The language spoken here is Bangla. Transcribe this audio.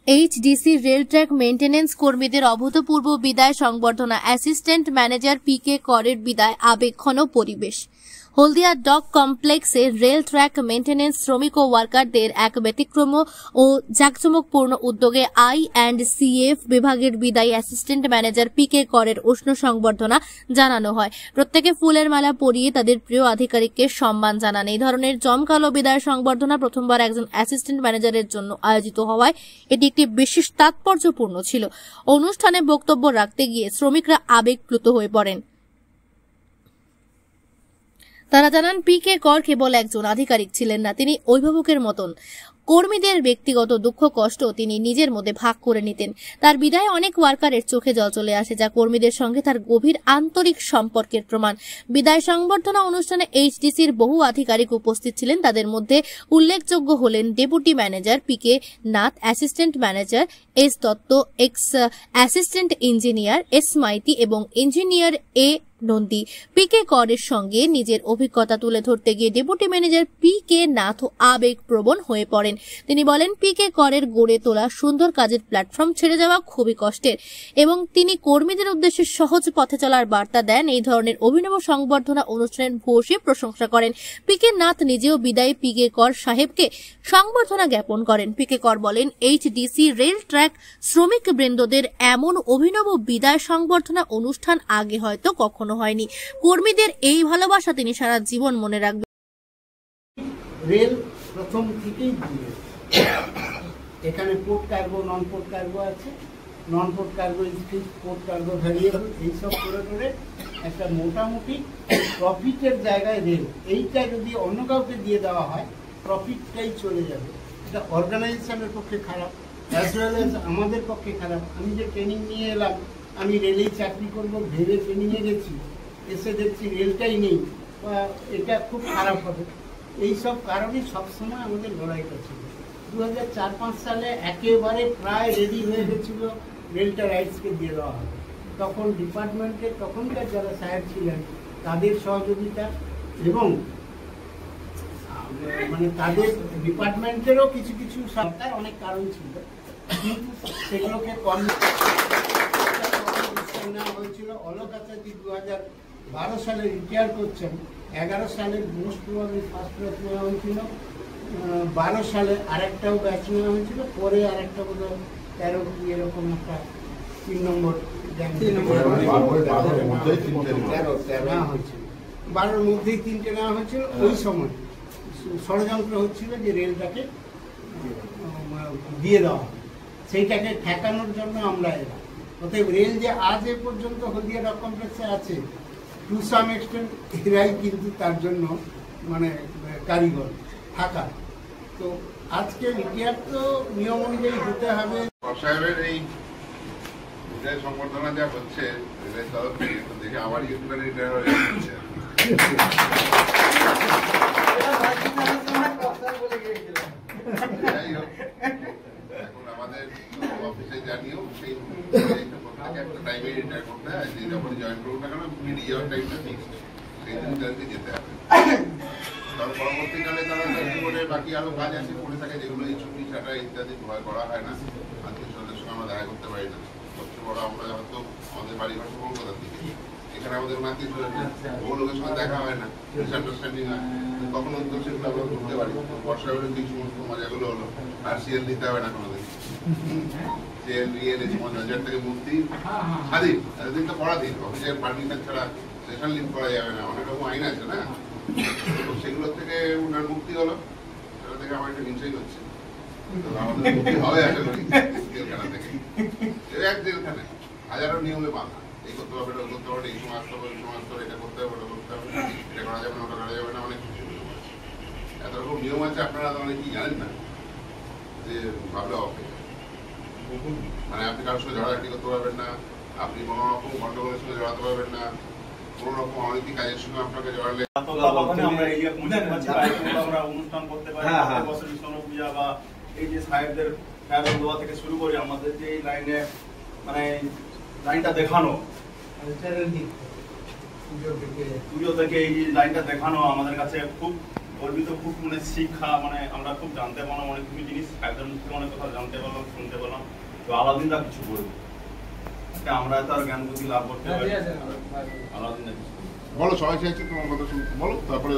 এইচডিসি রেল ট্র্যাক মেইনটেনেন্স কর্মীদের অভূতপূর্ব বিদায় সংবর্ধনা। Assistant manager PK. করের বিদায়, আবেগঘন পরিবেশ। হলদিয়া ডক কমপ্লেক্সে রেল ট্র্যাক মেইনটেনেন্স শ্রমিক ও ওয়ার্কারদের এক ব্যতিক্রম ও জাঁকজমকপূর্ণ উদ্যোগে আই&সিএফ বিভাগের বিদায়ী অ্যাসিস্ট্যান্ট ম্যানেজার পি.কে. করের উষ্ণ সংবর্ধনা জানানো হয়। প্রত্যেকে ফুলের মালা পরিয়ে তাদের প্রিয় আধিকারিককে সম্মান জানান। এই ধরনের জমকালো বিদায় সংবর্ধনা প্রথমবার একজন অ্যাসিস্ট্যান্ট ম্যানেজারের জন্য আয়োজিত হওয়ায় এটি একটি বিশেষ তাৎপর্যপূর্ণ ছিল। অনুষ্ঠানে বক্তব্য রাখতে গিয়ে শ্রমিকরা আবেগপ্লুত হয়ে পড়েন। তারা জানান, পি.কে. কর কেবল একজন আধিকারিক ছিলেন না, তিনি অভিভাবকের মতন। কর্মীদের ব্যক্তিগত দুঃখ কষ্ট তিনি নিজের মধ্যে ভাগ করে নিতেন। তার বিদায়ে অনেক ওয়ার্কারের চোখে জল চলে আসে, যা কর্মীদের সঙ্গে তার গভীর আন্তরিক সম্পর্কের প্রমাণ। বিদায় সংবর্ধনা অনুষ্ঠানে এইচডিসির বহু আধিকারিক উপস্থিত ছিলেন। তাদের মধ্যে উল্লেখযোগ্য হলেন deputy manager P K. Nath, assistant manager S. Dutta, ex assistant engineer S. Maity এবং ইঞ্জিনিয়ার এ. নন্দী। পি.কে. করের সঙ্গে নিজের অভিজ্ঞতা তুলে ধরতে গিয়ে ডেপুটি ম্যানেজার পি.কে. নাথ আবেগপ্রবণ হয়ে পড়েন। তিনি বলেন, পি.কে. করের গড়ে তোলা সুন্দর কাজের প্ল্যাটফর্ম ছেড়ে যাওয়া খুবই কষ্টের এবং তিনি কর্মীদের উদ্দেশ্যে সহজ পথে চলার বার্তা দেন। এই ধরনের অভিনব সংবর্ধনা অনুষ্ঠানের ভূয়সী প্রশংসা করেন। পি.কে. নাথ নিজেও বিদায়ী পি.কে. কর সাহেবকে সংবর্ধনা জ্ঞাপন করেন। পি.কে. কর বলেন, এইচডিসি রেল ট্র্যাক শ্রমিক বৃন্দদের এমন অভিনব বিদায় সংবর্ধনা অনুষ্ঠান আগে হয়তো কখনো হয়নি। কর্মীদের এই ভালোবাসা তিনি সারা জীবন মনে রাখবেন। রেল প্রথম থেকেই এখানে port cargo, non port cargo আছে, non port cargo street, port cargo variable, এইসব করে একটা মোটামুটি প্রফিটের জায়গায় রেল, এইটা যদি অন্য কাউকে দিয়ে দেওয়া হয় প্রফিটটাই চলে যাবে। এটা অর্গানাইজেশনের পক্ষে খারাপ, অ্যাজ ওয়েল অ্যাজ আমাদের পক্ষে খারাপ। আমি যে ট্রেনিং নিয়ে এলাম, আমি রেলেই চাকরি করবো ভেবে ট্রেনিংয়ে গেছি, এসে দেখছি রেলটাই নেই, এটা খুব খারাপ হবে। এইসব কারণে সবসময় আমাদের লড়াইটা ছিল। 2004-05 সালে একেবারে প্রায় রেডি হয়ে গেছিল রেলটা রাইটসকে দিয়ে দেওয়া হবে। তখন ডিপার্টমেন্টের তখনকার যারা সাহেব ছিলেন তাদের সহযোগিতা এবং মানে তাদের ডিপার্টমেন্টেরও কিছু কিছু সরকার অনেক কারণ ছিল, কিন্তু সেগুলোকে কম নেওয়া হয়েছিল। অলোক আচার্য 2012 সালে রিটায়ার করছেন, 11 সালে মোস্ট প্রবাবলি ফার্স্ট ব্যাচ নেওয়া হয়েছিল, 12 সালে আরেকটাও ব্যাচ নেওয়া হয়েছিল, পরে আরেকটা বোধ হয় 13 কি এরকম একটা 3 নম্বর নেওয়া হয়েছিল। 12-র মধ্যেই 3টে নেওয়া হয়েছিল। ওই সময় ষড়যন্ত্র হচ্ছিল যে রেলটাকে দিয়ে দেওয়া হবে, সেইটাকে ঠেকানোর জন্য আমরা এলাম। অতএব রেল যে আজ এ পর্যন্ত হলদিয়া ডক কমপ্লেক্সে আছে, টু সাম এক্সটেন্ট এরাই কিন্তু তার জন্য মানে কারিগর থাকা। তো আজকে রিটায়ার তো নিয়ম অনুযায়ী হতে হবে। সাহেবের এই বিদায় সংবর্ধনা যা হচ্ছে রেলের তরফে, দেখে আবার ইউটিউবে রিটায়ার হয়ে যাচ্ছে। যাই হোক, এখন আমাদের অফিসে জানিয়েও সেই একটা টাইমে রিটায়ার করতে হয়, যে যখন জয়েন করবো না কেন বেরিয়ে যাওয়ার টাইমটা ফিক্সড, সেই দিন তাদেরকে যেতে হবে। তবে পরবর্তীকালে তারা জীবনে বাকি আরো কাজ আছে পড়ে থাকে, যেগুলো এই ছুটি ছাটা ইত্যাদি করা হয় না, আত্মীয় স্বজনের সঙ্গে আমরা দেখা করতে পারি না। সবচেয়ে বড় আমরা হয়তো আমাদের বাড়ি ভাষা কলকাতার দিকে, এখানে আমাদের আত্মীয় স্বজন বহু লোকের সঙ্গে দেখা হয় না, মিসআন্ডারস্ট্যান্ডিং হয়, তখন উদ্যোগ সেগুলো আমরা করতে পারি। বর্ষা হলে এই সমস্ত মজাগুলো হলো, আর সিএল নিতে হবে না কোনোদিন, সিএল নিয়ে এনেছি 50,000 থেকে মূর্তি স্বাধীন, এতদিন তো পড়াধীন, অফিসের পারমিশন ছাড়া সেশন লিঙ্ক করা যাবে না, অনেক রকম আইন আছে না। সেগুলো থেকে উনার মুক্তি হলো, সেটা থেকে আমার একটা হিংসাই হচ্ছে। আমাদের মুক্তি হবে আশা করি জেলখানা থেকে। এক জেলখানে হাজারো নিয়মে বাঁধা, এই করতে হবে, ওটা করতে হবে, এই সময় আসতে হবে, এই সময় আসতে হবে, এটা করতে হবে, ওটা করতে হবে, এটা করা যাবে না, ওটা করা যাবে না, অনেক কিছু নিয়ম আছে। এত রকম নিয়ম আছে, আপনারা অনেকেই জানেন না, যে ভাবলে অপেক্ষা মানে আপনি কারোর সঙ্গে ঝড়াঝাটি করতে পারবেন না, আপনি কোনো রকম গন্ডগোলের সঙ্গে জড়াতে পারবেন না, কোন রকম অনৈতিক কাজের সঙ্গে আপনাকে জড়ালে আমরা অনুষ্ঠান করতে পারি, পূজা বা এই যে সাহেবদের ফেয়ারওয়েল দেওয়া থেকে শুরু করে আমাদের যে এই লাইনে মানে লাইনটা দেখানো, পুজো থেকে এই লাইনটা দেখানো আমাদের কাছে খুব গর্বিত, খুব মানে শিক্ষা, মানে আমরা খুব জানতে পারলাম অনেক কিছু জিনিস, সাহেবদের মুখে অনেক কথা জানতে পারলাম, শুনতে পারলাম। তো আলাদিনরা কিছু করবে, আমরা তো আর জ্ঞান বুদ্ধি লাভ করতে পারি। আলাদিনরা কিছু বলো, সবাই চাইছে তোমার কথা শুনতে, বলো, তারপরে